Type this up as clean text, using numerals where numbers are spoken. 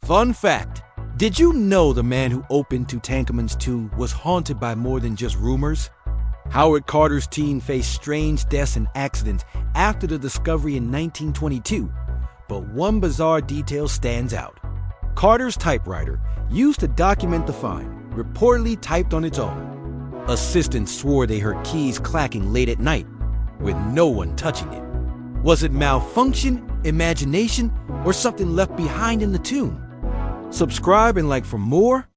Fun fact, did you know the man who opened Tutankhamun's tomb was haunted by more than just rumors? Howard Carter's team faced strange deaths and accidents after the discovery in 1922, but one bizarre detail stands out. Carter's typewriter, used to document the find, reportedly typed on its own. Assistants swore they heard keys clacking late at night, with no one touching it. Was it malfunction, imagination, or something left behind in the tomb? Subscribe and like for more